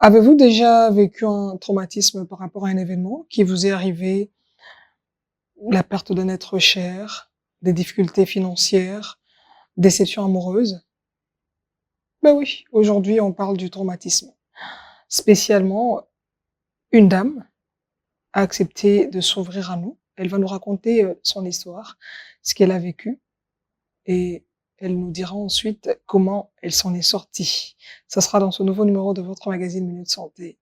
Avez-vous déjà vécu un traumatisme par rapport à un événement qui vous est arrivé, la perte d'un être cher, des difficultés financières, déception amoureuse? Ben oui, aujourd'hui on parle du traumatisme. Spécialement, une dame a accepté de s'ouvrir à nous. Elle va nous raconter, son histoire, ce qu'elle a vécu et elle nous dira ensuite comment elle s'en est sortie. Ça sera dans ce nouveau numéro de votre magazine Minute Santé.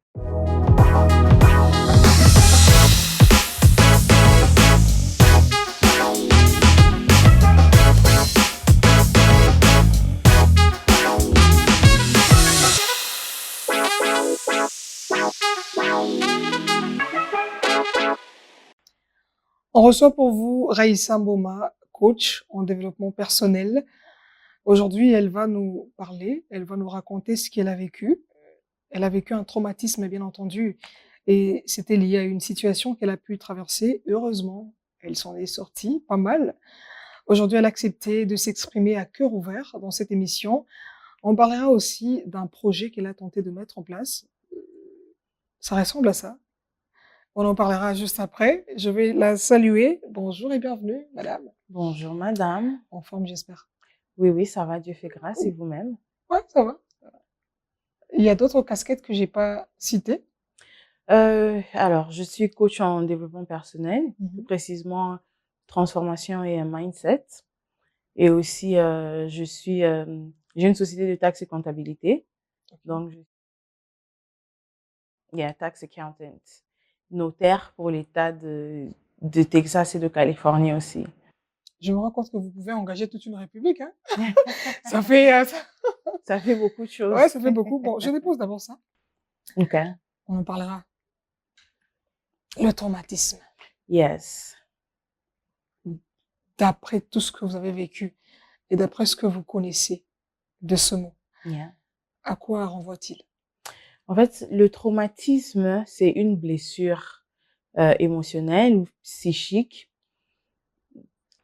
On reçoit pour vous Raïssa Mboma, coach en développement personnel. Aujourd'hui, elle va nous parler, elle va nous raconter ce qu'elle a vécu. Elle a vécu un traumatisme, bien entendu, et c'était lié à une situation qu'elle a pu traverser. Heureusement, elle s'en est sortie pas mal. Aujourd'hui, elle a accepté de s'exprimer à cœur ouvert dans cette émission. On parlera aussi d'un projet qu'elle a tenté de mettre en place. Ça ressemble à ça. On en parlera juste après. Je vais la saluer. Bonjour et bienvenue, madame. Bonjour madame. En forme, j'espère. Oui, oui, ça va, Dieu fait grâce, et vous-même? Ouais, ça va. Il y a d'autres casquettes que j'ai pas citées. Alors, je suis coach en développement personnel, plus Mhm. précisément transformation et mindset. Et aussi, j'ai une société de taxes et comptabilité. Ok. Donc, il y a tax accountant, notaire pour l'État de Texas et de Californie aussi. Je me rends compte que vous pouvez engager toute une république, hein. Ça fait, Ça fait beaucoup de ouais, choses. ça fait beaucoup. Bon, je dépose d'abord ça. OK. On en parlera. Le traumatisme. Yes. D'après tout ce que vous avez vécu et d'après ce que vous connaissez de ce mot, Yeah. à quoi renvoie-t-il? En fait, le traumatisme, c'est une blessure émotionnelle ou psychique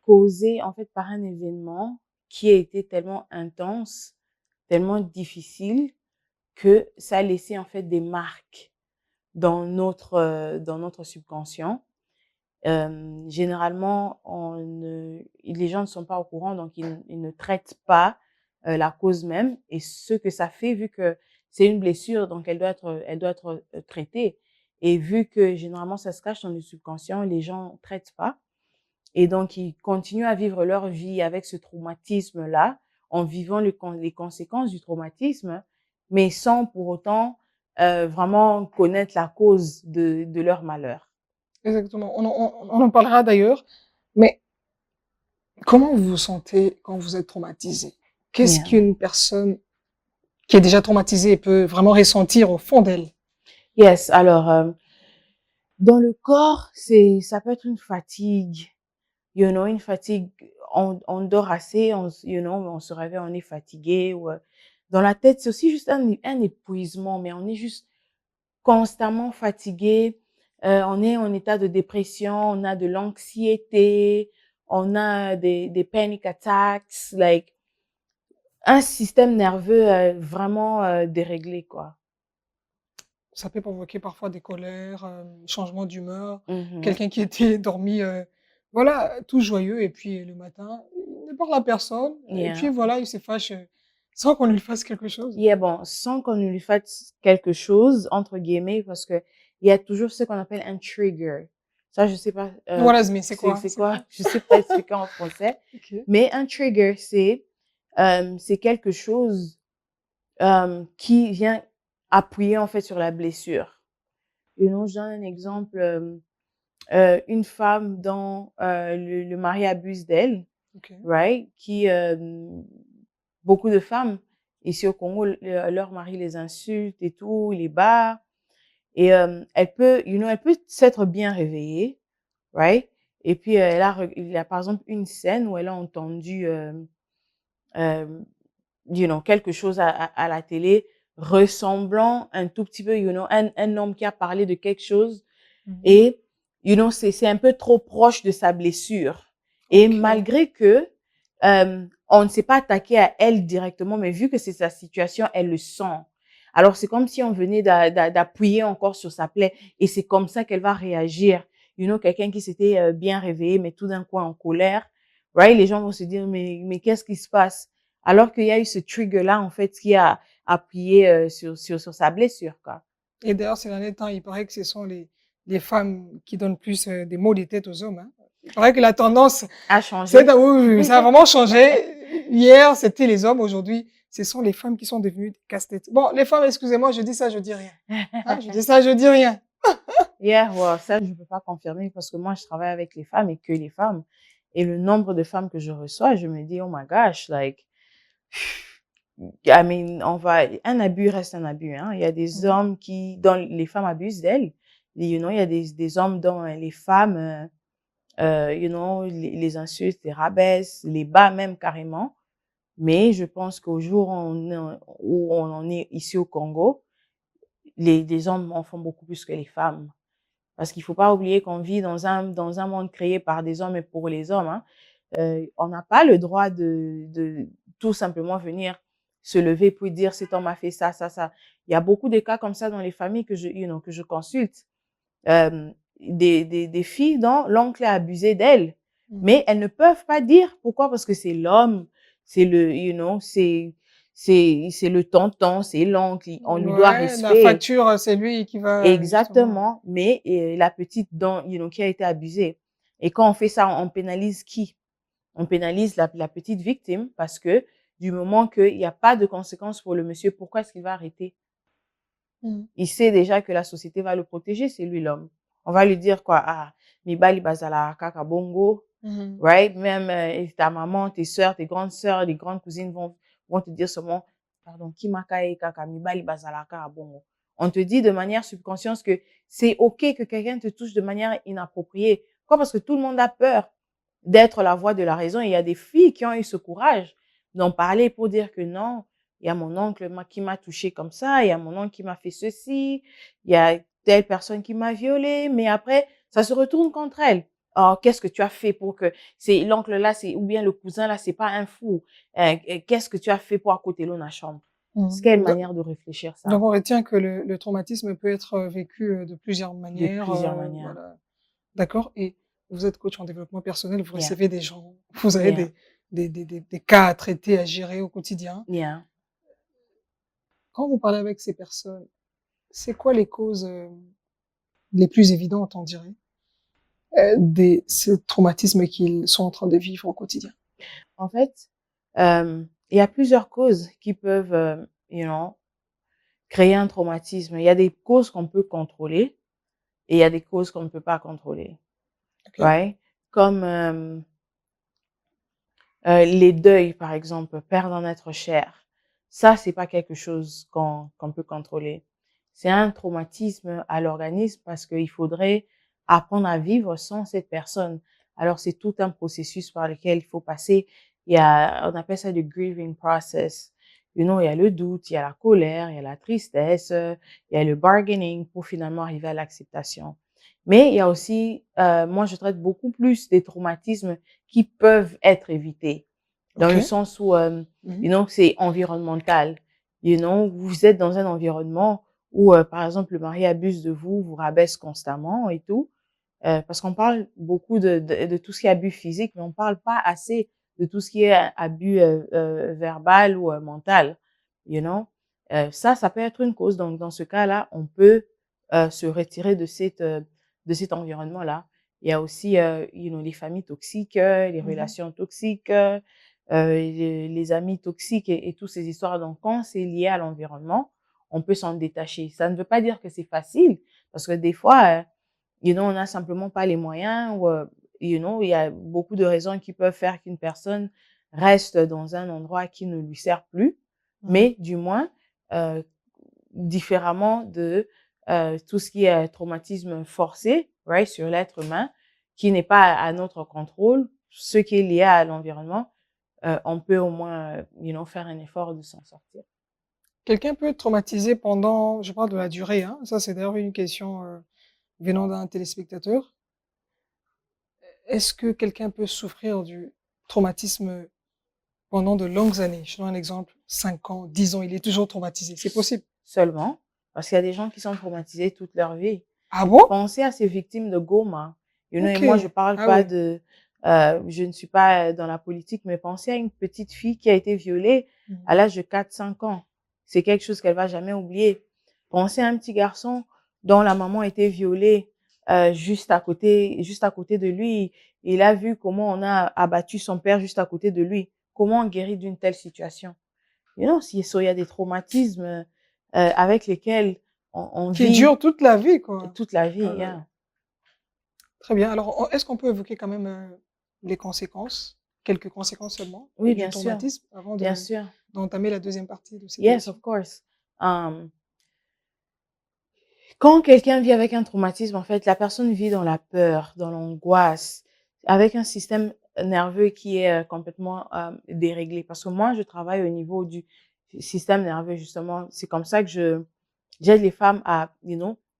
causée en fait par un événement qui a été tellement intense, tellement difficile que ça a laissé en fait des marques dans notre subconscient. Généralement, les gens ne sont pas au courant, donc ils ne traitent pas la cause même et ce que ça fait, vu que c'est une blessure, donc elle doit être traitée. Et vu que généralement ça se cache dans le subconscient, les gens ne traitent pas. Et donc, ils continuent à vivre leur vie avec ce traumatisme-là, en vivant les conséquences du traumatisme, mais sans pour autant vraiment connaître la cause de leur malheur. Exactement. On en parlera d'ailleurs. Mais comment vous vous sentez quand vous êtes traumatisé? Qu'est-ce Yeah. qu'une personne qui est déjà traumatisée peut vraiment ressentir au fond d'elle? Yes, alors, dans le corps, ça peut être une fatigue, une fatigue, on dort assez, on se réveille, on est fatigué, ou dans la tête, c'est aussi juste un épuisement, mais on est juste constamment fatigué, on est en état de dépression, on a de l'anxiété, on a des panic attacks, like, un système nerveux vraiment déréglé, quoi. Ça peut provoquer parfois des colères, changement d'humeur, Mhm. quelqu'un qui était dormi, voilà, tout joyeux et puis le matin, il ne parle à personne et puis Yeah. voilà, il se fâche, sans qu'on lui fasse quelque chose. Yeah, bon, sans qu'on lui fasse quelque chose, entre guillemets, parce que il y a toujours ce qu'on appelle un trigger. Ça, je sais pas, Voilà, mais c'est quoi? c'est C'est quoi? quoi? Je sais pas expliquer en français. OK. Mais un trigger, c'est quelque chose qui vient appuyer en fait sur la blessure. Je donne un exemple, une femme dont le mari abuse d'elle, OK. right? Beaucoup de femmes ici au Congo, leur mari les insulte et tout, les bat, et elle peut s'être bien réveillée, right? Et puis il y a par exemple une scène où elle a entendu euh, quelque chose à la télé ressemblant un tout petit peu, un homme qui a parlé de quelque chose Mmh. et, c'est un peu trop proche de sa blessure. Et OK. malgré que, on ne s'est pas attaqué à elle directement, mais vu que c'est sa situation, elle le sent. Alors, c'est comme si on venait d'appuyer encore sur sa plaie et c'est comme ça qu'elle va réagir. Quelqu'un qui s'était bien réveillé, mais tout d'un coup en colère, right? Les gens vont se dire, mais qu'est-ce qui se passe? Alors qu'il y a eu ce trigger-là, en fait, qui a appuyé sur sa blessure, quoi. Et d'ailleurs, ces derniers temps, il paraît que ce sont les femmes qui donnent plus des maux de tête aux hommes, hein. Il paraît que la tendance, A c'est, changé. oui, oui, ça a vraiment changé. Hier, c'était les hommes. Aujourd'hui, ce sont les femmes qui sont devenues des casse-têtes. Bon, les femmes, excusez-moi, je dis ça, je dis rien. Hein, je dis ça, je dis rien. Yeah, well, ça, je ne peux pas confirmer parce que moi, je travaille avec les femmes et que les femmes. Et le nombre de femmes que je reçois, je me dis, oh my gosh, like, I mean, un abus reste un abus, hein. Il y a des hommes dont les femmes abusent d'elles. Il y a des hommes dont les femmes, les insultent, les rabaissent, les bat même carrément. Mais je pense qu'au jour où on en est ici au Congo, les hommes en font beaucoup plus que les femmes. Parce qu'il faut pas oublier qu'on vit dans un monde créé par des hommes et pour les hommes, hein. On n'a pas le droit de tout simplement venir se lever pour dire cet homme a fait ça, ça, ça. Il y a beaucoup de cas comme ça dans les familles que je consulte. Des filles dont l'oncle a abusé d'elles, mais elles ne peuvent pas dire pourquoi, parce que c'est l'homme, c'est c'est le tonton, c'est l'oncle, on lui doit Ouais, la respect. facture, c'est lui qui va, justement. Exactement, mais la petite qui a été abusée. Et quand on fait ça, on pénalise qui? On pénalise la petite victime parce que du moment qu'il n'y a pas de conséquences pour le monsieur, pourquoi est-ce qu'il va arrêter? Il sait déjà que la société va le protéger, c'est lui l'homme. On va lui dire quoi? Ah, mibali bazala kaka bongo, right? Même ta maman, tes sœurs, tes grandes sœurs, les grandes cousines vont te dire seulement, pardon, kimakae kaka mibali bazala kaka bongo. On te dit de manière subconsciente que c'est OK que quelqu'un te touche de manière inappropriée. Pourquoi? Parce que tout le monde a peur d'être la voix de la raison. Et il y a des filles qui ont eu ce courage d'en parler pour dire que non, il y a mon oncle qui m'a touché comme ça, il y a mon oncle qui m'a fait ceci, il y a telle personne qui m'a violée, mais après, ça se retourne contre elle. Oh, qu'est-ce que tu as fait pour que l'oncle là, ou bien le cousin là, c'est pas un fou. Qu'est-ce que tu as fait pour accoter l'eau dans la chambre? C'est quelle manière de réfléchir ça? Donc, on retient que le traumatisme peut être vécu de plusieurs De manières. plusieurs manières. Voilà. D'accord. Et vous êtes coach en développement personnel, vous Yeah. recevez des gens, vous avez Yeah. des cas à traiter, à gérer au quotidien. Yeah. Quand vous parlez avec ces personnes, c'est quoi les causes les plus évidentes, on dirait, ces traumatismes qu'ils sont en train de vivre au quotidien? En fait, il y a plusieurs causes qui peuvent, créer un traumatisme. Il y a des causes qu'on peut contrôler et il y a des causes qu'on ne peut pas contrôler. OK. Right? Comme les deuils, par exemple, perdre un être cher. Ça, c'est pas quelque chose qu'on peut contrôler. C'est un traumatisme à l'organisme parce qu'il faudrait apprendre à vivre sans cette personne. Alors, c'est tout un processus par lequel il faut passer. On appelle ça le grieving process. Il y a le doute, il y a la colère, il y a la tristesse, il y a le bargaining pour finalement arriver à l'acceptation. Mais il y a aussi, moi, je traite beaucoup plus des traumatismes qui peuvent être évités. Dans le sens où, c'est environnemental. Vous êtes dans un environnement où, par exemple, le mari abuse de vous, vous rabaisse constamment et tout. Parce qu'on parle beaucoup de tout ce qui est abus physique, mais on parle pas assez de tout ce qui est abus verbal ou mental. Ça peut être une cause. Donc, dans ce cas-là, on peut se retirer de cet environnement-là. Il y a aussi, les familles toxiques, les relations toxiques, les amis toxiques et toutes ces histoires. Donc, quand c'est lié à l'environnement, on peut s'en détacher. Ça ne veut pas dire que c'est facile, parce que des fois, on n'a simplement pas les moyens ou, il y a beaucoup de raisons qui peuvent faire qu'une personne reste dans un endroit qui ne lui sert plus, mais du moins, différemment de tout ce qui est traumatisme forcé, right, sur l'être humain, qui n'est pas à notre contrôle, ce qui est lié à l'environnement, on peut au moins, faire un effort de s'en sortir. Quelqu'un peut être traumatisé pendant, je parle de la durée, hein, ça c'est d'ailleurs une question venant d'un téléspectateur. Est-ce que quelqu'un peut souffrir du traumatisme pendant de longues années? Je donne un exemple, 5 ans, 10 ans, il est toujours traumatisé. C'est possible? seulement, parce qu'il y a des gens qui sont traumatisés toute leur vie. Ah bon? Pensez à ces victimes de Goma. Et OK. moi, je parle Ah pas oui. de, je ne suis pas dans la politique, mais pensez à une petite fille qui a été violée Mmh. à l'âge de 4, 5 ans. C'est quelque chose qu'elle va jamais oublier. Pensez à un petit garçon dont la maman a été violée, juste à côté de lui. Il a vu comment on a abattu son père juste à côté de lui. Comment on guérit d'une telle situation? Il y a des traumatismes, avec lesquels on Qui vit dure toute la vie, quoi. toute la vie, Ah là là. yeah. Très bien. Alors, est-ce qu'on peut évoquer quand même, les conséquences, quelques conséquences seulement, Oui, du traumatisme avant bien de sûr. d'entamer la deuxième partie de cette Yes, émission? of course. Um, Quand quelqu'un vit avec un traumatisme, en fait, la personne vit dans la peur, dans l'angoisse, avec un système nerveux qui est complètement déréglé. Parce que moi, je travaille au niveau du système nerveux, justement. C'est comme ça que j'aide les femmes à,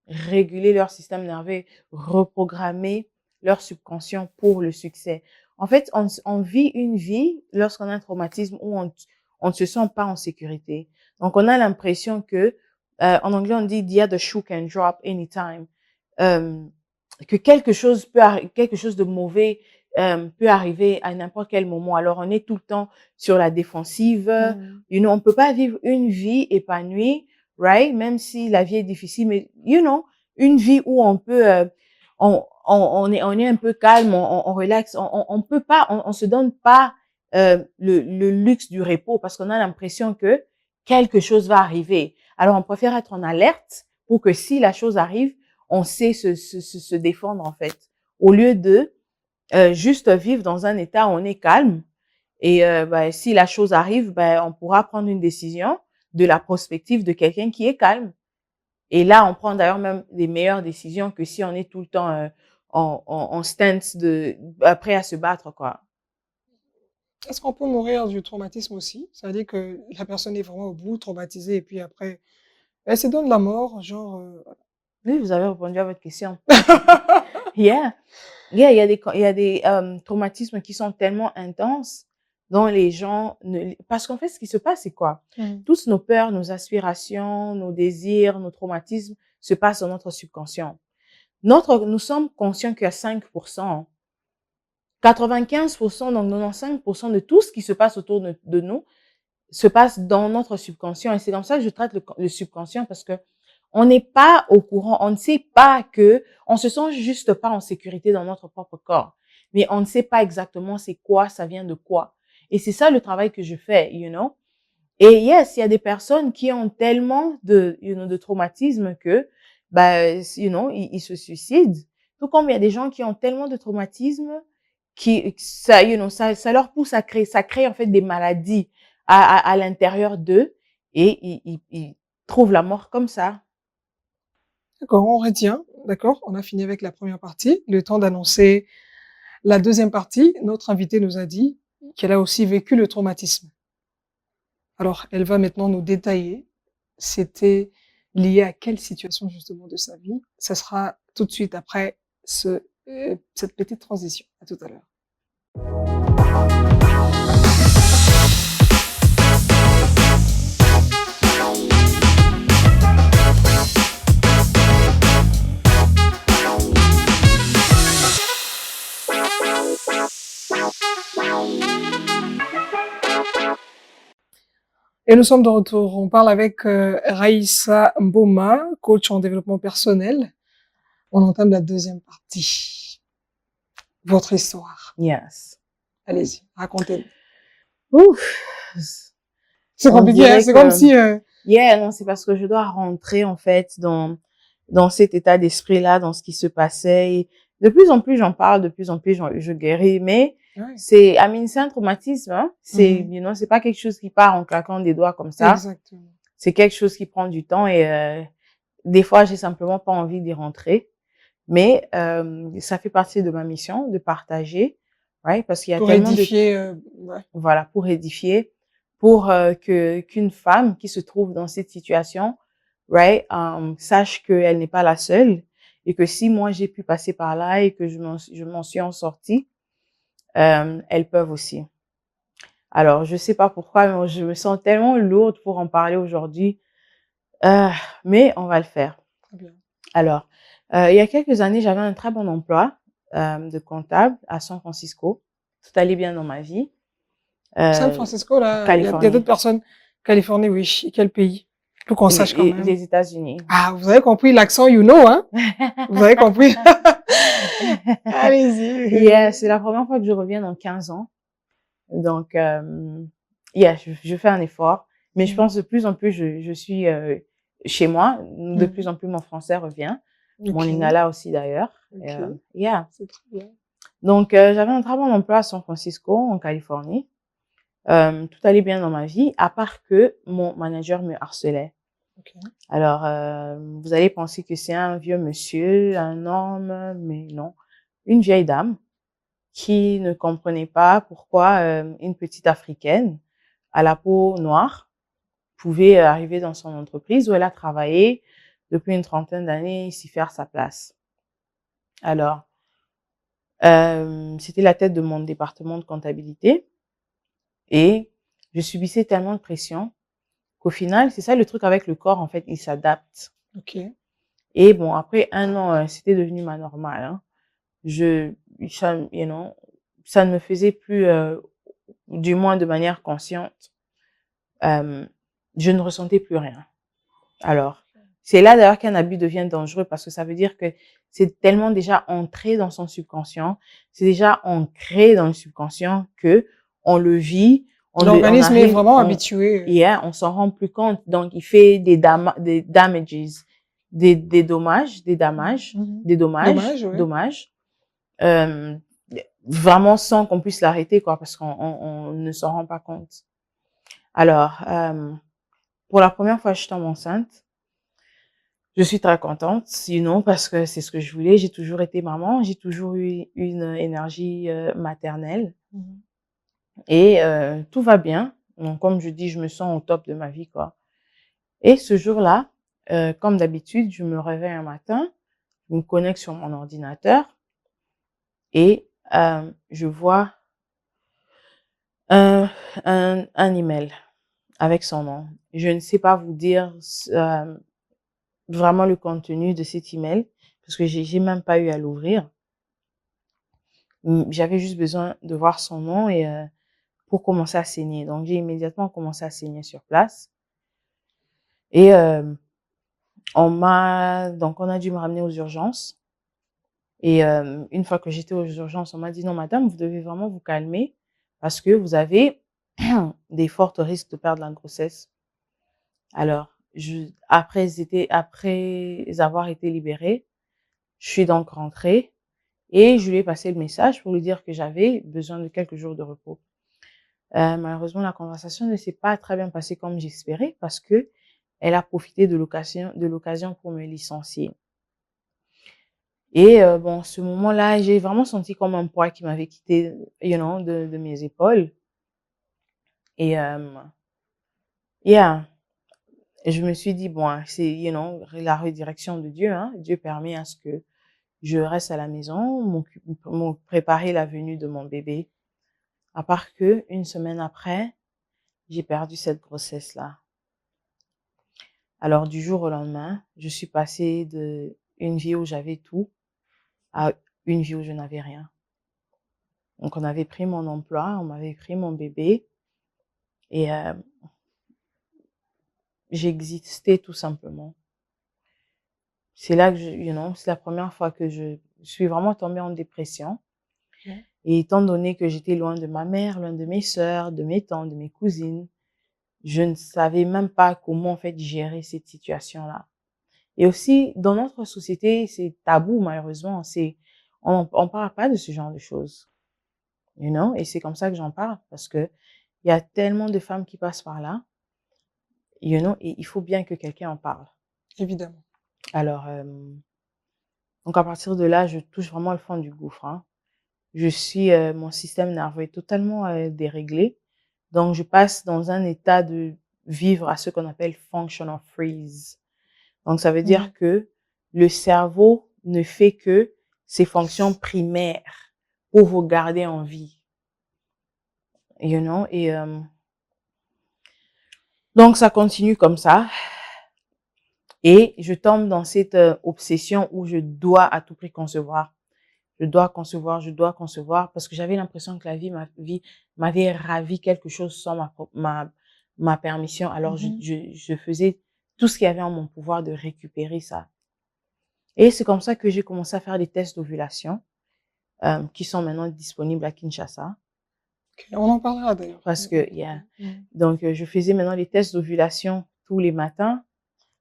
réguler leur système nerveux, reprogrammer leur subconscient pour le succès. En fait, on vit une vie lorsqu'on a un traumatisme où on ne se sent pas en sécurité. Donc, on a l'impression que, en anglais, on dit the other shoe can drop anytime. Euh, que quelque chose de mauvais peut arriver à n'importe quel moment. Alors, on est tout le temps sur la défensive. Mmh. On peut pas vivre une vie épanouie, right? Même si la vie est difficile, mais, une vie où on peut, on est un peu calme, on relaxe, on peut pas, on se donne pas le luxe du repos parce qu'on a l'impression que quelque chose va arriver. Alors, on préfère être en alerte pour que si la chose arrive, on sait se défendre, en fait. Au lieu de juste vivre dans un état où on est calme et si la chose arrive, on pourra prendre une décision de la prospective de quelqu'un qui est calme. Et là, on prend d'ailleurs même des meilleures décisions que si on est tout le temps en stance prêt à se battre, quoi. Est-ce qu'on peut mourir du traumatisme aussi? Ça veut dire que la personne est vraiment au bout, traumatisée et puis après, elle se donne la mort, genre, Oui, vous avez répondu à votre question. Yeah. Il y a des traumatismes qui sont tellement intenses dont les gens parce qu'en fait, ce qui se passe, c'est quoi? Mmh. Tous nos peurs, nos aspirations, nos désirs, nos traumatismes se passent dans notre subconscient. Nous sommes conscients qu'il y a 5%, 95%, donc 95% de tout ce qui se passe autour de nous se passe dans notre subconscient. Et c'est comme ça que je traite le subconscient parce que on n'est pas au courant, on ne sait pas on se sent juste pas en sécurité dans notre propre corps. Mais on ne sait pas exactement c'est quoi, ça vient de quoi. Et c'est ça le travail que je fais, Et yes, il y a des personnes qui ont tellement de traumatisme que, ils se suicident. Tout comme il y a des gens qui ont tellement de traumatisme ça leur pousse ça crée en fait des maladies à l'intérieur d'eux et ils trouvent la mort comme ça. D'accord, on retient, d'accord, on a fini avec la première partie. Le temps d'annoncer la deuxième partie. Notre invitée nous a dit qu'elle a aussi vécu le traumatisme. Alors, elle va maintenant nous détailler, c'était lié à quelle situation justement de sa vie. Ça sera tout de suite après cette petite transition. À tout à l'heure. Et nous sommes de retour. On parle avec Raïssa Mboma, coach en développement personnel. On entame la deuxième partie. Votre histoire. Yes. Allez-y, racontez-nous. Ouf. C'est On compliqué, hein? dirait C'est que, comme si... yeah, non, c'est parce que je dois rentrer, en fait, dans cet état d'esprit-là, dans ce qui se passait. Et de plus en plus, j'en parle, de plus en plus, je guéris. Mais Ouais. c'est un traumatisme, hein. Mhm. C'est pas quelque chose qui part en claquant des doigts comme ça. Exactement. C'est quelque chose qui prend du temps et des fois, j'ai simplement pas envie d'y rentrer. Mais ça fait partie de ma mission de partager, right? Parce qu'il y a Pour tellement de édifier, ouais. voilà, pour édifier, pour qu'une femme qui se trouve dans cette situation, right, sache qu'elle n'est pas la seule et que si moi j'ai pu passer par là et que je m'en suis en sortie, elles peuvent aussi. Alors, je sais pas pourquoi, mais je me sens tellement lourde pour en parler aujourd'hui. Heu, mais on va le faire. Très bien. Alors, il y a quelques années, j'avais un très bon emploi, de comptable à San Francisco. Tout allait bien dans ma vie, San heu, Francisco, là, il y a d'autres Californie, personnes. Californie, oui. Et quel pays? Faut qu'on sache quand même. les États-Unis. Ah, vous avez compris l'accent, hein? Vous avez compris? Yeah, Allez-y. c'est la première fois que je reviens dans 15 ans. Donc, yeah, je fais un effort, mais je Mmh. pense de plus en plus je suis, chez moi. De plus Mmh. en plus mon français revient, mon OK, lingala aussi d'ailleurs, OK, yeah. c'est très bien. Donc, j'avais un très bon emploi à San Francisco, en Californie. Tout allait bien dans ma vie, à part que mon manager me harcelait. OK. Alors, vous allez penser que c'est un vieux monsieur, un homme, mais non, une vieille dame qui ne comprenait pas pourquoi, une petite africaine à la peau noire pouvait arriver dans son entreprise où elle a travaillé depuis une trentaine d'années, s'y faire sa place. Alors, c'était la tête de mon département de comptabilité et je subissais tellement de pression qu'au final, c'est ça le truc avec le corps, en fait, il s'adapte. OK. Et bon, après 1 an, c'était devenu ma normale, hein. Je ça, ça ne me faisait plus, du moins de manière consciente, hem, je ne ressentais plus rien. Alors, c'est là d'ailleurs qu'un abus devient dangereux parce que ça veut dire que c'est tellement déjà entré dans son subconscient, c'est déjà ancré dans le subconscient que on le vit, on L'organisme est arrive, vraiment habitué. yeah, on s'en rend plus compte. Donc, il fait des damages, des dommages, Mmh mh. Dommage, ouais. dommages, euh, vraiment sans qu'on puisse l'arrêter, quoi, parce qu'on ne s'en rend pas compte. Alors, pour la première fois, je tombe enceinte. Je suis très contente, sinon, parce que c'est ce que je voulais. J'ai toujours été maman, j'ai toujours eu une énergie maternelle Mmh. et tout va bien. Donc, comme je dis, je me sens au top de ma vie, quoi. Et ce jour-là, comme d'habitude, je me réveille un matin, je me connecte sur mon ordinateur et je vois un, un email avec son nom. Je ne sais pas vous dire vraiment le contenu de cet email parce que j'ai même pas eu à l'ouvrir. J'avais juste besoin de voir son nom et pour commencer à saigner. Donc, j'ai immédiatement commencé à saigner sur place. Et on a dû me ramener aux urgences. Et une fois que j'étais aux urgences, on m'a dit: «Non madame, vous devez vraiment vous calmer parce que vous avez des forts risques de perdre la grossesse». Alors après avoir été libérée, je suis donc rentrée et je lui ai passé le message pour lui dire que j'avais besoin de quelques jours de repos. Malheureusement, la conversation ne s'est pas très bien passée comme j'espérais parce qu'elle a profité de l'occasion pour me licencier. Et bon, ce moment-là, j'ai vraiment senti comme un poids qui m'avait quitté, de mes épaules et yeah, et je me suis dit: «Bon, hein, c'est, la redirection de Dieu, hein». Dieu permet à ce que je reste à la maison, préparer la venue de mon bébé. À part que une semaine après, j'ai perdu cette grossesse-là. Alors du jour au lendemain, je suis passée d'une vie où j'avais tout à une vie où je n'avais rien. Donc on avait pris mon emploi, on m'avait pris mon bébé et j'existais tout simplement. C'est là que c'est la première fois que je suis vraiment tombée en dépression OK. et étant donné que j'étais loin de ma mère, loin de mes sœurs, de mes tantes, de mes cousines, je ne savais même pas comment, en fait, gérer cette situation-là. Et aussi, dans notre société, c'est tabou, malheureusement. On parle pas de ce genre de choses, et c'est comme ça que j'en parle parce que il y a tellement de femmes qui passent par là, et il faut bien que quelqu'un en parle. Évidemment. Alors, donc à partir de là, je touche vraiment le fond du gouffre, hein. Mon système nerveux est totalement déréglé. Donc, je passe dans un état de vivre à ce qu'on appelle functional freeze. Donc, ça veut Mmh. dire que le cerveau ne fait que ses fonctions primaires pour vous garder en vie, et donc ça continue comme ça. Et je tombe dans cette obsession où je dois à tout prix concevoir. Je dois concevoir, je dois concevoir, parce que j'avais l'impression que la vie m'avait ravi quelque chose sans ma permission. Alors, Mmh. je faisais tout ce qu'il y avait en mon pouvoir de récupérer ça. Et c'est comme ça que j'ai commencé à faire des tests d'ovulation, qui sont maintenant disponibles à Kinshasa. OK, on en parlera d'ailleurs. Parce que, yeah. Mmh. Donc, je faisais maintenant les tests d'ovulation tous les matins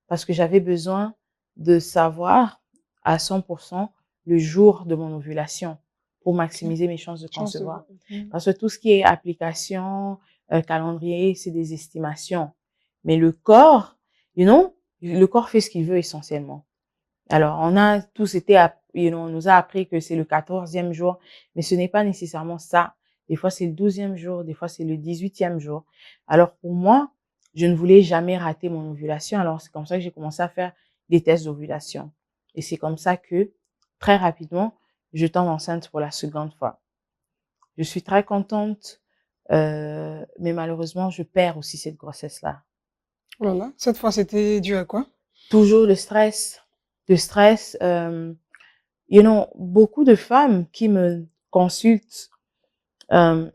parce que j'avais besoin de savoir à 100% le jour de mon ovulation pour OK. maximiser mes chances de Chance de concevoir. voir. Mmh. Parce que tout ce qui est application, calendrier, c'est des estimations. Mais le corps, le corps fait ce qu'il veut essentiellement. Alors, on a tous été, on nous a appris que c'est le 14e jour, mais ce n'est pas nécessairement ça. Des fois, c'est le 12e jour, des fois, c'est le 18e jour. Alors, pour moi, je ne voulais jamais rater mon ovulation. Alors, c'est comme ça que j'ai commencé à faire des tests d'ovulation. Et c'est comme ça que, très rapidement, je tombe enceinte pour la seconde fois. Je suis très contente, mais malheureusement, je perds aussi cette grossesse-là. Oh là là, cette fois, c'était dû à quoi? Toujours le stress, beaucoup de femmes qui me consultent, euh,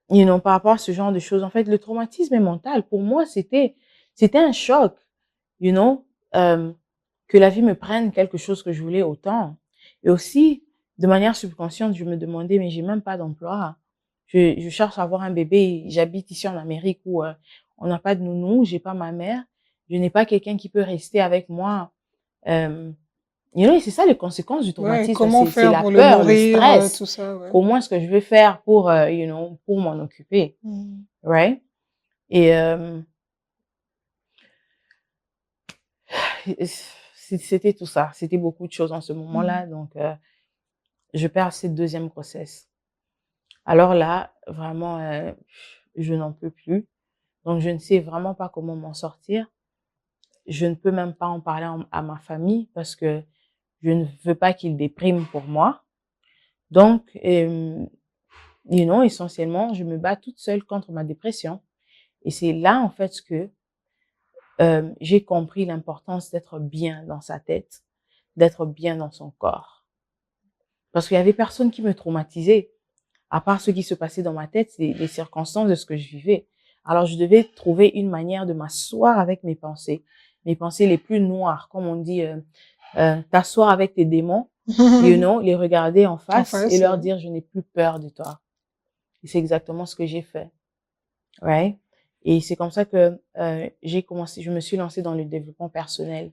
par rapport à ce genre de choses. En fait, le traumatisme est mental. Pour moi, c'était un choc, you know, que la vie me prenne quelque chose que je voulais autant. Et aussi, de manière subconsciente, je me demandais, mais j'ai même pas d'emploi. Je cherche à avoir un bébé. J'habite ici en Amérique où on n'a pas de nounou, j'ai pas ma mère, je n'ai pas quelqu'un qui peut rester avec moi. Euh, c'est ça les conséquences du Ouais, traumatisme, comment c'est faire la pour le peur, le nourrir, stress. tout ça, ouais. Comment est-ce que je vais faire pour, pour m'en occuper, Mmh. right? Et c'était tout ça, c'était beaucoup de choses en ce Mmh. moment-là, donc je perds cette deuxième grossesse. Alors là, vraiment, je n'en peux plus, donc je ne sais vraiment pas comment m'en sortir. Je ne peux même pas en parler à ma famille parce que je ne veux pas qu'ils dépriment pour moi. Donc, essentiellement, je me bats toute seule contre ma dépression. Et c'est là, en fait, que j'ai compris l'importance d'être bien dans sa tête, d'être bien dans son corps. Parce qu'il y avait personne qui me traumatisait, à part ce qui se passait dans ma tête, les circonstances de ce que je vivais. Alors, je devais trouver une manière de m'asseoir avec mes pensées les plus noires, comme on dit, t'asseoir avec tes démons, les regarder en En face et face, leur dire, je n'ai plus peur de toi. Et c'est exactement ce que j'ai fait. Ouais. Et c'est comme ça que je me suis lancée dans le développement personnel.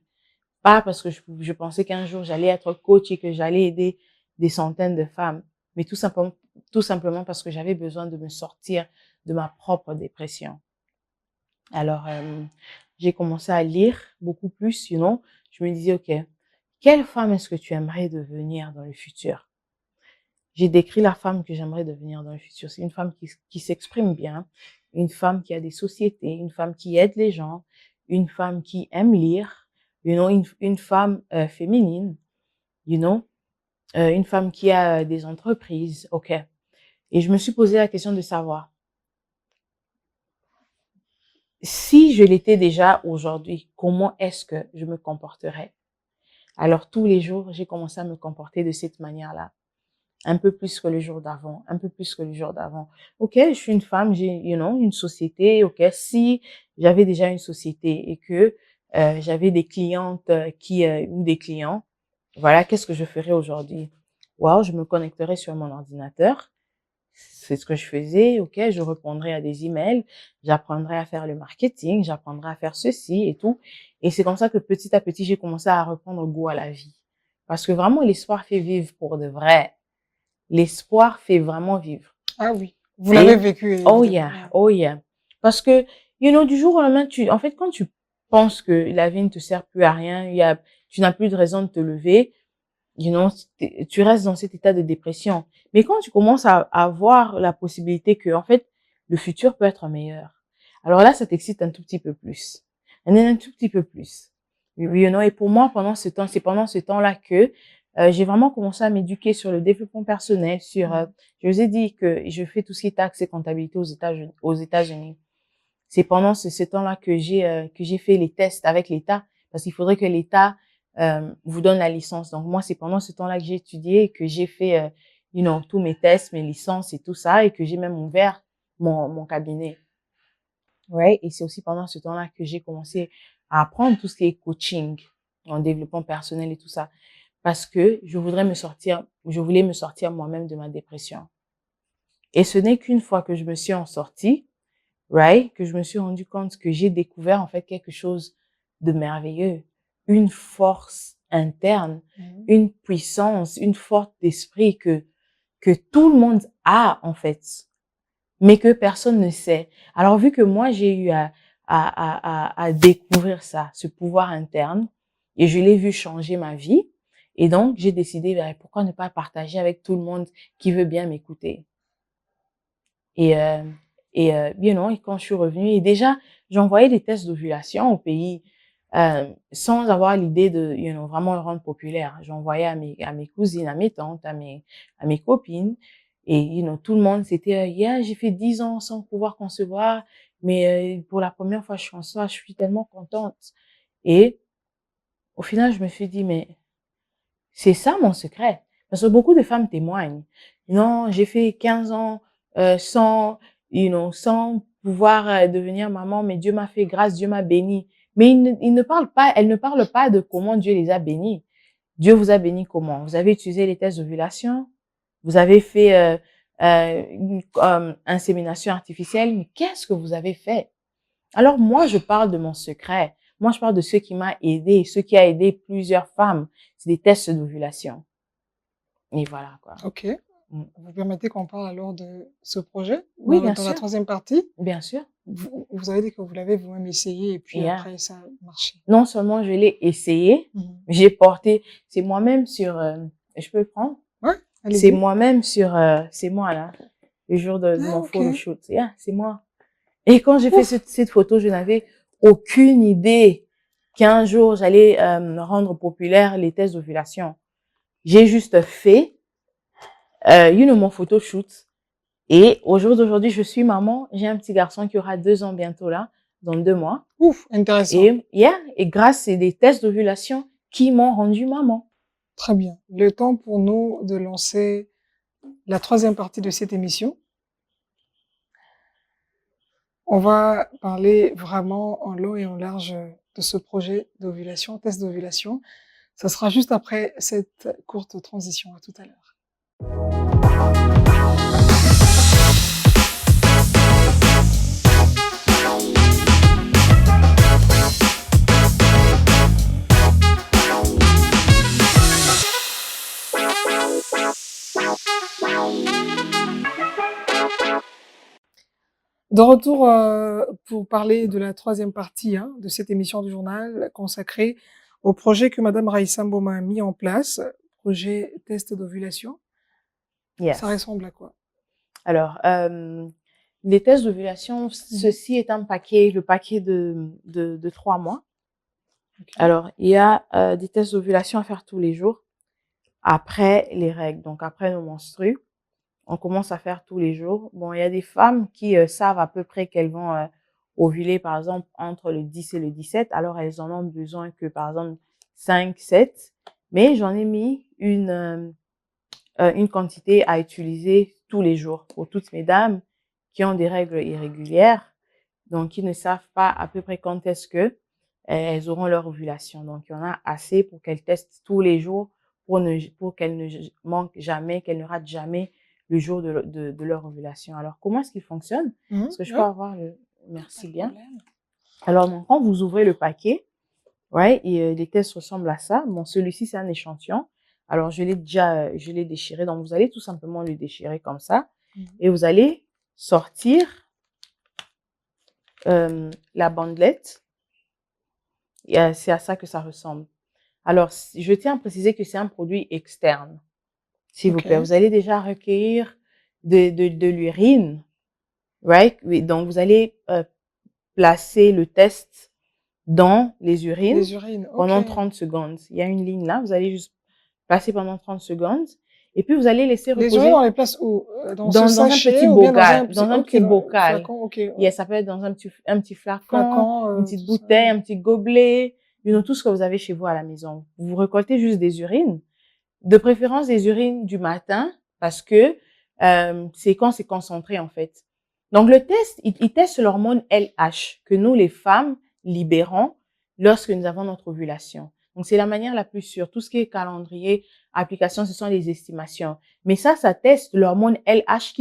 Pas parce que je pensais qu'un jour j'allais être coach et que j'allais aider des centaines de femmes, mais tout simplement parce que j'avais besoin de me sortir de ma propre dépression. Alors, j'ai commencé à lire beaucoup plus, Je me disais, OK, quelle femme est-ce que tu aimerais devenir dans le futur? J'ai décrit la femme que j'aimerais devenir dans le futur. C'est une femme qui s'exprime bien, une femme qui a des sociétés, une femme qui aide les gens, une femme qui aime lire, une femme féminine, une femme qui a des entreprises. OK. Et je me suis posé la question de savoir si je l'étais déjà aujourd'hui, comment est-ce que je me comporterais? Alors tous les jours, j'ai commencé à me comporter de cette manière-là. Un peu plus que le jour d'avant, un peu plus que le jour d'avant. OK, je suis une femme, j'ai, une société. OK, si j'avais déjà une société et que j'avais des clientes ou des clients, voilà, qu'est-ce que je ferais aujourd'hui? Wow, je me connecterais sur mon ordinateur. C'est ce que je faisais. OK, je répondrais à des emails, j'apprendrais à faire le marketing, j'apprendrais à faire ceci et tout. Et c'est comme ça que petit à petit, j'ai commencé à reprendre goût à la vie. Parce que vraiment, l'espoir fait vivre pour de vrai. L'espoir fait vraiment vivre. Ah oui, vous l'avez vécu Oh évidemment, yeah, ouais. oh yeah. Parce que, du jour au lendemain, en fait, quand tu penses que la vie ne te sert plus à rien, tu n'as plus de raison de te lever, tu restes dans cet état de dépression. Mais quand tu commences à voir la possibilité que, en fait, le futur peut être meilleur, alors là, ça t'excite un tout petit peu plus. Un tout petit peu plus. Et pour moi, c'est pendant ce temps-là que j'ai vraiment commencé à m'éduquer sur le développement personnel, je vous ai dit que je fais tout ce qui est taxes et comptabilité aux États-Unis. C'est pendant ce temps-là que j'ai fait les tests avec l'État parce qu'il faudrait que l'État vous donne la licence. Donc moi, c'est pendant ce temps-là que j'ai étudié et que j'ai fait, tous mes tests, mes licences et tout ça, et que j'ai même ouvert mon cabinet. Ouais, et c'est aussi pendant ce temps-là que j'ai commencé à apprendre tout ce qui est coaching en développement personnel et tout ça, parce que je voulais me sortir moi-même de ma dépression. Et ce n'est qu'une fois que je me suis en sortie, right, que je me suis rendu compte que j'ai découvert en fait quelque chose de merveilleux, une force interne, une puissance, une force d'esprit que tout le monde a en fait, mais que personne ne sait. Alors vu que moi j'ai eu à découvrir ça, ce pouvoir interne, et je l'ai vu changer ma vie, et donc j'ai décidé pourquoi ne pas partager avec tout le monde qui veut bien m'écouter. Et et quand je suis revenue, et déjà j'envoyais des tests d'ovulation au pays sans avoir l'idée de vraiment le rendre populaire. J'envoyais à mes cousines, à mes tantes, à mes copines, et tout le monde c'était yeah, j'ai fait 10 ans sans pouvoir concevoir, mais pour la première fois je conçois, je suis tellement contente. Et au final je me suis dit mais c'est ça mon secret, parce que beaucoup de femmes témoignent. Non, j'ai fait 15 ans sans sans pouvoir devenir maman, mais Dieu m'a fait grâce, Dieu m'a béni. Mais ils ne parlent pas, elles ne parlent pas de comment Dieu les a bénis. Dieu vous a béni comment? Vous avez utilisé les tests d'ovulation, vous avez fait une insémination artificielle, mais qu'est-ce que vous avez fait? Alors moi, je parle de mon secret. Moi, je parle de ce qui m'a aidé, ce qui a aidé plusieurs femmes. C'est des tests d'ovulation. Et voilà, quoi. OK. Vous permettez qu'on parle alors de ce projet Oui, bien dans la sûr. troisième partie? Bien sûr. Vous avez dit que vous l'avez vous-même essayé et puis Yeah. après ça a marché. Non seulement je l'ai essayé, j'ai porté, c'est moi-même sur, je peux le prendre? Ouais, C'est allez-y. moi-même sur, c'est moi là, le jour de mon OK. photoshoot. Yeah, c'est moi. Et quand j'ai fait cette photo, je n'avais aucune idée qu'un jour j'allais rendre populaire les tests d'ovulation. J'ai juste fait, mon photoshoot. Et au jour d'aujourd'hui, je suis maman. J'ai un petit garçon qui aura 2 ans bientôt là, dans 2 mois. Ouf, intéressant. Et grâce à des tests d'ovulation qui m'ont rendue maman. Très bien. Le temps pour nous de lancer la troisième partie de cette émission. On va parler vraiment en long et en large de ce projet d'ovulation, test d'ovulation. Ça sera juste après cette courte transition. À tout à l'heure. De retour pour parler de la troisième partie de cette émission du journal consacrée au projet que Madame Raïssa Mboma a mis en place, projet test d'ovulation. Yes. Ça ressemble à quoi? Alors, les tests d'ovulation, ceci est un paquet, le paquet de 3 mois. Okay. Alors, il y a des tests d'ovulation à faire tous les jours après les règles, donc après nos menstrues. On commence à faire tous les jours. Bon, il y a des femmes qui savent à peu près qu'elles vont ovuler, par exemple, entre le 10 et le 17. Alors, elles en ont besoin que, par exemple, 5, 7. Mais j'en ai mis une quantité à utiliser tous les jours pour toutes mes dames qui ont des règles irrégulières, donc qui ne savent pas à peu près quand est-ce que elles auront leur ovulation. Donc, il y en a assez pour qu'elles testent tous les jours pour qu'elles ne manquent jamais, qu'elles ne ratent jamais le jour de leur ovulation. Alors, comment est-ce qu'il fonctionne? Est-ce que je peux avoir le... Merci bien. Alors, donc, quand vous ouvrez le paquet, ouais, et les tests ressemblent à ça. Bon, celui-ci, c'est un échantillon. Alors, je l'ai déchiré. Donc, vous allez tout simplement le déchirer comme ça. Et vous allez sortir la bandelette. C'est à ça que ça ressemble. Alors, je tiens à préciser que c'est un produit externe. S'il vous plaît, vous allez déjà recueillir de l'urine, right? Oui, donc, vous allez placer le test dans les urines pendant 30 secondes. Il y a une ligne là, vous allez juste passer pendant 30 secondes et puis vous allez laisser reposer. Les urines, on les place où? Dans ce sachet, un petit bocal, dans un petit bocal. Flacon, ça peut être dans un petit flacon, une petite bouteille, un petit gobelet, tout ce que vous avez chez vous à la maison. Vous récoltez juste des urines, de préférence des urines du matin, parce que c'est quand c'est concentré en fait. Donc le test, il teste l'hormone LH que nous les femmes libérons lorsque nous avons notre ovulation. Donc c'est la manière la plus sûre. Tout ce qui est calendrier, application, ce sont des estimations. Mais ça teste l'hormone LH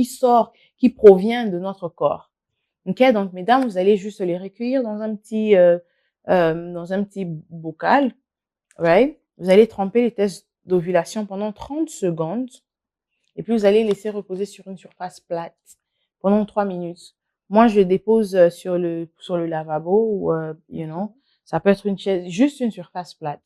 qui provient de notre corps. Ok, donc mesdames, vous allez juste les recueillir dans un petit bocal, right? Vous allez tremper les tests d'ovulation pendant 30 secondes et puis vous allez laisser reposer sur une surface plate pendant 3 minutes. Moi, je dépose sur le lavabo ou, ça peut être une chaise, juste une surface plate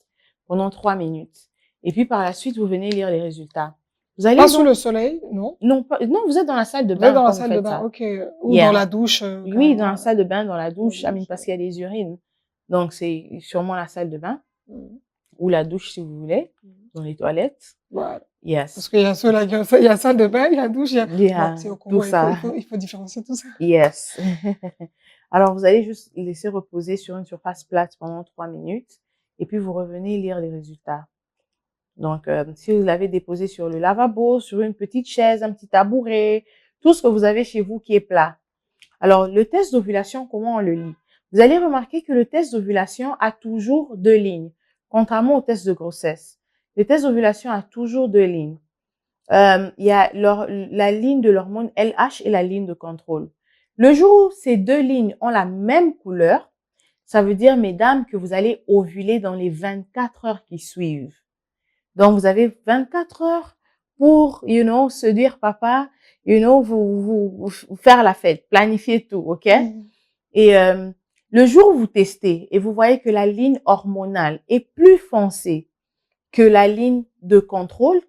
pendant 3 minutes. Et puis par la suite, vous venez lire les résultats. Vous allez Pas sous le soleil, non? Non, vous êtes dans la salle de Vous êtes bain dans la quand vous salle de faites bain, ça. OK. Ou dans la douche, Oui, dans carrément, la salle de bain, dans la douche, la douche, parce qu'il y a des urines. Donc, c'est sûrement la salle de bain Mmh. ou la douche si vous voulez, dans les toilettes. Voilà. Parce Yes. qu'il y a ceux-là, il y a salle de bain, il y a douche, il y a Yeah, bon, c'est au tout Congo, ça. il faut différencier tout ça. Yes. Alors, vous allez juste laisser reposer sur une surface plate pendant 3 minutes et puis vous revenez lire les résultats. Donc, si vous l'avez déposé sur le lavabo, sur une petite chaise, un petit tabouret, tout ce que vous avez chez vous qui est plat. Alors, le test d'ovulation, comment on le lit? Vous allez remarquer que le test d'ovulation a toujours 2 lignes, contrairement au test de grossesse. Le test d'ovulation a toujours 2 lignes. Il y a la ligne de l'hormone LH et la ligne de contrôle. Le jour où ces 2 lignes ont la même couleur, ça veut dire, mesdames, que vous allez ovuler dans les 24 heures qui suivent. Donc, vous avez 24 heures pour, se dire, papa, vous faire la fête, planifier tout, ok? Et le jour où vous testez et vous voyez que la ligne hormonale est plus foncée que la ligne de contrôle,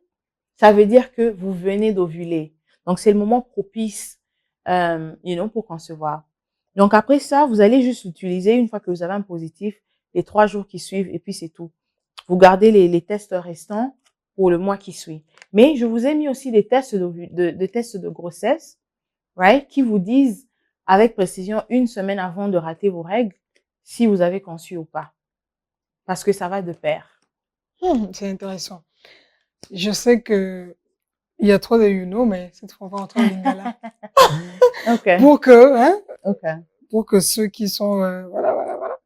ça veut dire que vous venez d'ovuler. Donc, c'est le moment propice, pour concevoir. Donc, après ça, vous allez juste l'utiliser une fois que vous avez un positif, les 3 jours qui suivent, et puis c'est tout. Vous gardez les tests restants pour le mois qui suit. Mais je vous ai mis aussi des tests de tests de grossesse, right, qui vous disent avec précision 1 semaine avant de rater vos règles si vous avez conçu ou pas. Parce que ça va de pair. C'est intéressant. Je sais qu'il y a trop de mais cette fois, on va entrer en lingala. OK. Pour que, hein, OK. pour que ceux qui sont, voilà,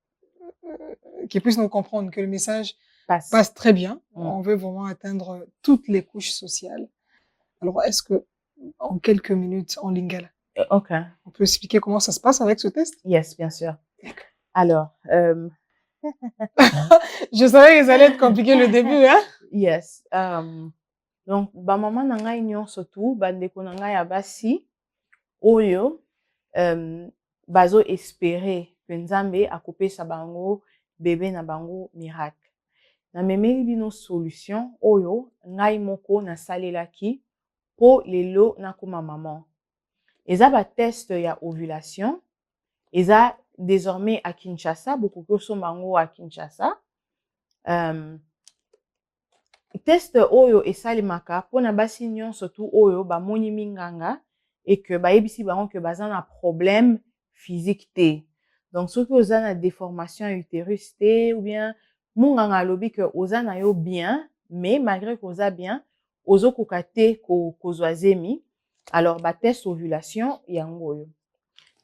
qui puissent nous comprendre que le message passe très bien. On veut vraiment atteindre toutes les couches sociales. Alors, est-ce que, en quelques minutes, en lingala, OK. on peut expliquer comment ça se passe avec ce test? Yes, bien sûr. D'accord. Alors, je savais que ça allait être compliqué le début, hein? Yes. Donc, maman na ngai nyonso tu, bandeko na ngai ya basi, oyo, bazo espérer que Nzambe akopesa bango bébé na bango miracle. Na memeli bino solution oyo ngai moko nasalelaki po lelo nakoma maman. Eza ba test ya ovulation, eza désormais à Kinshasa, beaucoup kosomba bango à Kinshasa. Test oyo esalemaka mpona basi nyonso tu oyo bamoni minganga et que bayebisi bango que baza na problème physique te. Donc soki oza na déformation ya utérus te ou bien munganga alobi que oza na yo bien, mais malgré que oza bien, ozokoka te kozwa zemi, alors ba test ovulation yango oyo.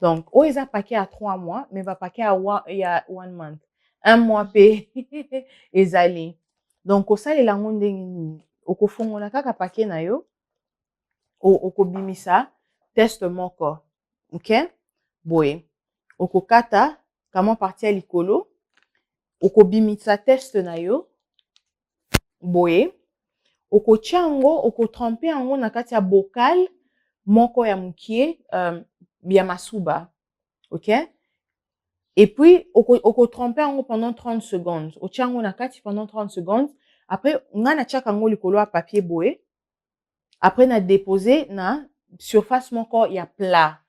Donc oyo eza paquet à 3 mois, mais ba paquet à 1 month. 1 mois pe ezali. Donc osalela yango ndenge nini? Okofongola kaka paquet na yo, okobimisa test moko, ok? Boye okokata kama parti ya likolo, okobimisa test na yo, boye okotia yango, okotrempe yango na kati ya bocal moko ya mokie ya masuba, ok? Et puis okotrempe yango pendant 30 secondes, otia yango na kati pendant 30 secondes. Après nga na tiaka yango likolo ya papier boye, après na déposer na surface moko ya plat,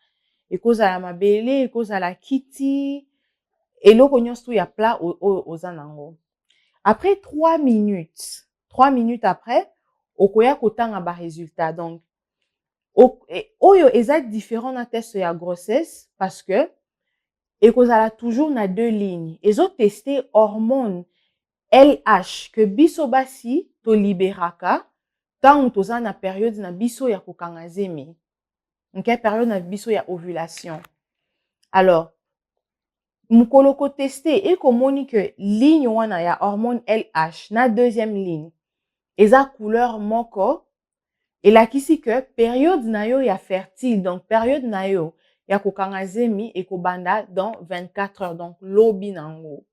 ekozala mabele, ekozala kiti, eloko nyonso ya plat oza nango. Après 3 minutes après, okoya kotanga ba résultat. Donc oyo eza différent na test ya grossesse parce que et kozala toujours na 2 lignes. Ezo tester hormone LH que biso basi to libéraka tant toza na période na biso ya kokanga zemi. OK, période na biso ya ovulation. Alors, mukolo ko tester et komoni que ligne wana ya hormone LH na deuxième ligne eza couleur moko elakisi que période na yo ya fertile, donc période na yo ya kokanga zemi ekobanda dans 24 heures, donc lobi nango.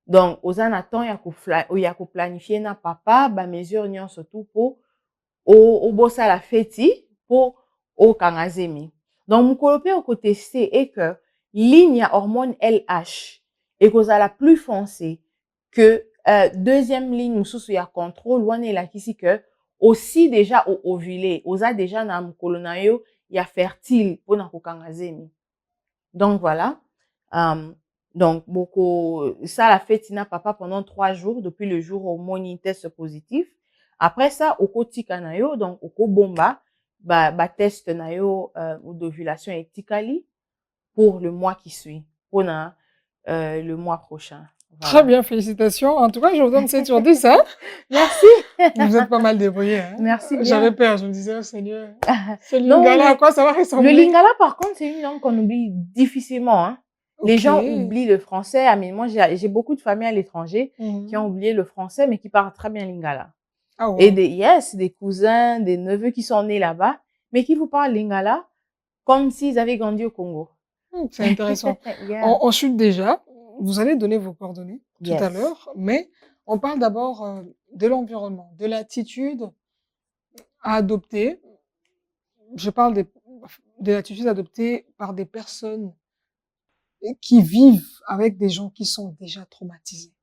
Donc oza na temps ya ko planifier na papa ba mesure nyonso tout po obosa la feti po okanga zemi. Donc mukolo pe oko tester et que ligne ya hormone LH ekozala plus foncé que deuxième ligne mususu ya contrôle wana elakisi que aussi déjà ovulé, oza déjà na mukolo na yo ya fertile pona kokanga zemi. Donc voilà. Donc ça la fête na papa pendant 3 jours depuis le jour où mon test positif. Après ça okotika na yo, donc okobomba ba test na yo d'ovulation etikali pour le mois qui suit, pour le mois prochain. Très Voilà. bien, félicitations. En tout cas, je vous donne 7 sur 10, hein. Merci. Vous êtes pas mal débrouillé, hein. Merci bien. J'avais peur, je me disais, oh Seigneur, ce Non, lingala, à quoi ça va Le ressembler? lingala, par contre, c'est une langue qu'on oublie difficilement, hein. Les gens Ok. oublient le français. Ah, mais moi, j'ai beaucoup de familles à l'étranger qui ont Mhm. oublié le français, mais qui parlent très bien lingala. Ah Et ouais. des cousins, des neveux qui sont nés là-bas, mais qui vous parlent lingala comme s'ils avaient grandi au Congo. C'est intéressant. Yeah. On chute déjà. Vous allez donner vos coordonnées tout à Yes. l'heure, mais on parle d'abord de l'environnement, de l'attitude à adopter. Je parle de l'attitude adoptée par des personnes qui vivent avec des gens qui sont déjà traumatisés.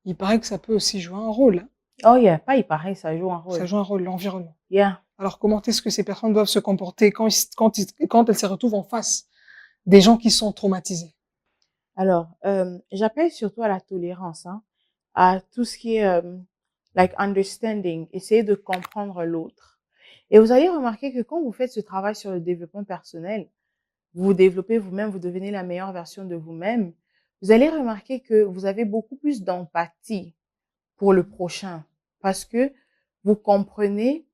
Il paraît que ça peut aussi jouer un rôle, hein. Oh yeah, pas il paraît, ça joue un Ça rôle. joue un rôle, l'environnement. Yeah. Alors, comment est-ce que ces personnes doivent se comporter quand elles se retrouvent en face des gens qui sont traumatisés? Alors, j'appelle surtout à la tolérance, hein, à tout ce qui est like understanding, essayer de comprendre l'autre. Et vous allez remarquer que quand vous faites ce travail sur le développement personnel, vous vous développez vous-même, vous devenez la meilleure version de vous-même, vous allez remarquer que vous avez beaucoup plus d'empathie pour le prochain parce que vous comprenez,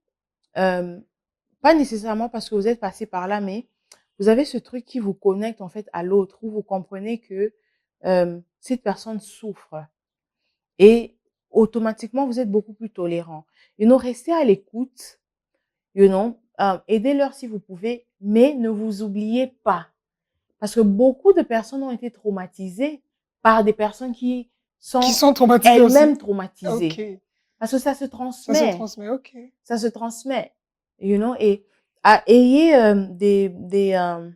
pas nécessairement parce que vous êtes passé par là, mais vous avez ce truc qui vous connecte en fait à l'autre, où vous comprenez que cette personne souffre et automatiquement vous êtes beaucoup plus tolérant. Restez à l'écoute, aidez-leur si vous pouvez, mais ne vous oubliez pas. Parce que beaucoup de personnes ont été traumatisées par des personnes qui sont traumatisées aussi. elles-mêmes traumatisées. Ok. Parce que ça se Ça transmet. se transmet, ok. Ça se transmet. Et ayez des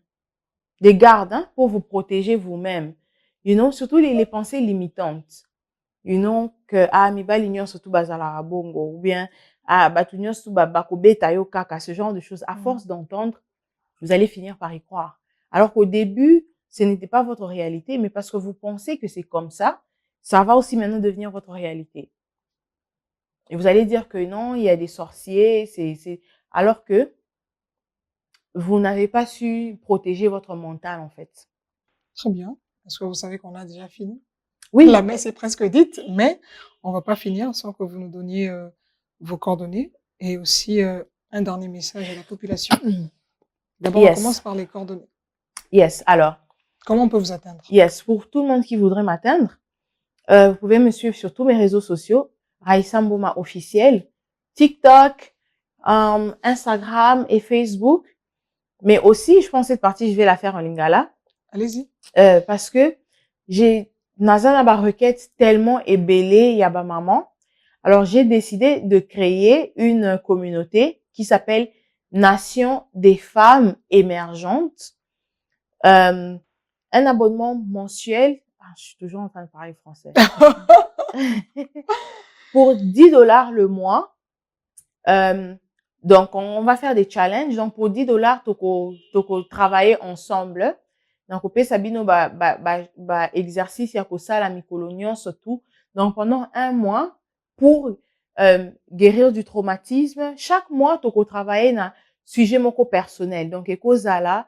gardes, hein, pour vous protéger vous-même. Surtout les pensées limitantes. Que mibali nyonso tu bazala bongo ou bien batu nyonso tu bakobeta yo kaka, ce genre de choses. À force d'entendre, vous allez finir par y croire. Alors qu'au début, ce n'était pas votre réalité, mais parce que vous pensez que c'est comme ça va aussi maintenant devenir votre réalité. Et vous allez dire que non, il y a des sorciers, alors que vous n'avez pas su protéger votre mental, en fait. Très bien. Parce que vous savez qu'on a déjà fini. Oui. La messe est presque dite, mais on va pas finir sans que vous nous donniez vos coordonnées et aussi un dernier message à la population. D'abord, on commence par les coordonnées. Yes. Alors. Comment on peut vous atteindre? Yes. Pour tout le monde qui voudrait m'atteindre, vous pouvez me suivre sur tous mes réseaux sociaux, Raissa Mboma officiel, TikTok, Instagram et Facebook. Mais aussi, je pense cette partie, je vais la faire en lingala. Allez-y. Parce que j'ai Nazana ba requête tellement ébélé yaba maman. Alors j'ai décidé de créer une communauté qui s'appelle Nation des femmes émergentes. Un abonnement mensuel. Je suis toujours en train de parler français. Pour $10 le mois. Donc, on va faire des challenges. Donc, pour $10, toko travailler ensemble. Donc, on sabino exercice yako sala mikolo surtout. Donc, pendant 1 mois, pour guérir du traumatisme, chaque mois, toko travailler na sujet moko personnel. Donc, eko zala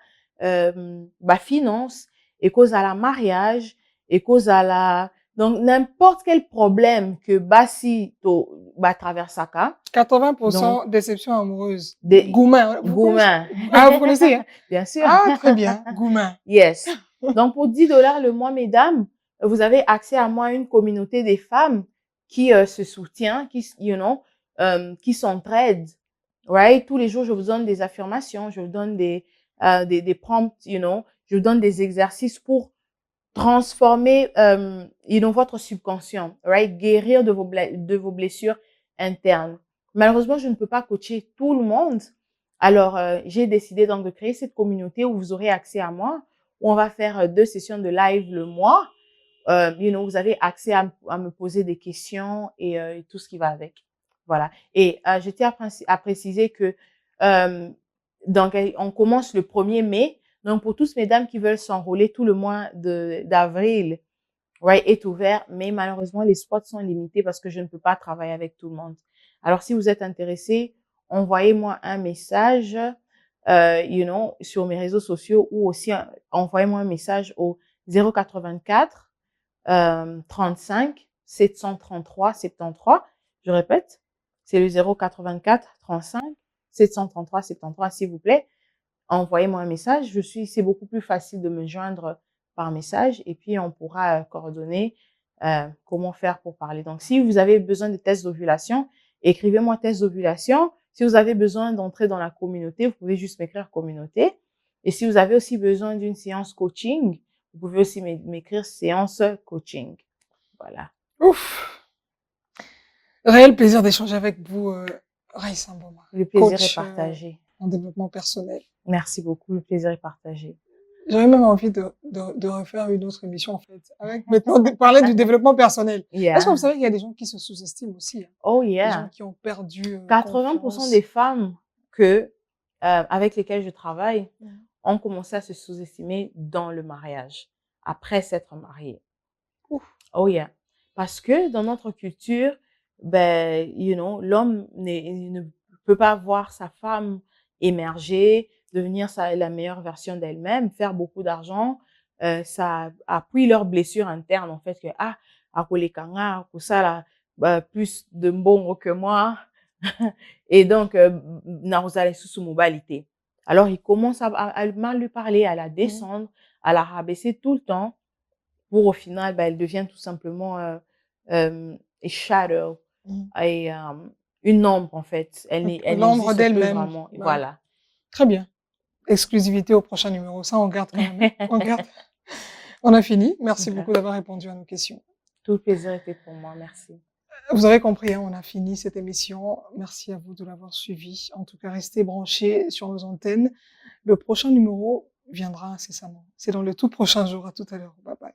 finance, et cause à la mariage, et cause à la donc n'importe quel problème que basi to traversaka. Donc 80% déception amoureuse. des Goumin, vous connaissez? Goumin. Ah, vous connaissez, hein? Bien sûr. Ah, très bien, Goumin. Yes. Donc, pour 10 $ le mois, mesdames, vous avez accès à moi, une communauté des femmes qui se soutient, qui s'entraident. Right? Tous les jours, je vous donne des affirmations, je vous donne des prompts, je vous donne des exercices pour transformer, votre subconscient, right? Guérir de vos blessures internes. Malheureusement, je ne peux pas coacher tout le monde. Alors, j'ai décidé donc de créer cette communauté où vous aurez accès à moi, où on va faire 2 sessions de live le mois. Vous avez accès à me poser des questions et tout ce qui va avec. Voilà. Et je tiens à préciser que donc on commence le 1er mai. Donc pour toutes mesdames qui veulent s'enrôler, tout le mois d'avril, right, est ouvert, mais malheureusement les spots sont limités parce que je ne peux pas travailler avec tout le monde. Alors si vous êtes intéressé, envoyez-moi un message, sur mes réseaux sociaux, ou aussi envoyez-moi un message au 084 35 733 73. Je répète, c'est le 084 35 733 73, s'il vous plaît. Envoyez-moi un message. C'est beaucoup plus facile de me joindre par message, et puis on pourra coordonner comment faire pour parler. Donc, si vous avez besoin de tests d'ovulation, écrivez-moi test d'ovulation. Si vous avez besoin d'entrer dans la communauté, vous pouvez juste m'écrire communauté. Et si vous avez aussi besoin d'une séance coaching, vous pouvez aussi m'écrire séance coaching. Voilà. Ouf! Réel plaisir d'échanger avec vous, Raïssa Mboma. Le plaisir Coach, est partagé. en développement personnel. Merci beaucoup. Le plaisir est partagé. J'aurais même envie de refaire une autre émission, en fait, avec maintenant de parler du développement personnel. Yeah. Parce que vous savez qu'il y a des gens qui se sous-estiment aussi. Hein. Oh Des yeah. gens qui ont perdu 80% confiance. des femmes avec lesquelles je travaille ont commencé à se sous-estimer dans le mariage, après s'être mariées. Ouf. Oh yeah. Parce que dans notre culture, l'homme ne peut pas voir sa femme émerger, devenir la meilleure version d'elle-même, faire beaucoup d'argent. Ça appuie leurs blessures internes, en fait, que akolekanga, ça plus de bon que moi. Et donc, narozale sous modalité. Alors, il commence à mal lui parler, à la descendre, à la rabaisser tout le temps, pour au final, elle devient tout simplement a shadow, une ombre, en fait. Elle L'ombre n'existe plus d'elle-même. vraiment. Voilà. Très bien. Exclusivité au prochain numéro. Ça, on garde quand même. On garde. On a fini. Merci beaucoup d'avoir répondu à nos questions. Tout le plaisir était pour moi. Merci. Vous avez compris, hein, on a fini cette émission. Merci à vous de l'avoir suivi. En tout cas, restez branchés sur nos antennes. Le prochain numéro viendra incessamment. C'est dans le tout prochain jour. À tout à l'heure. Bye bye.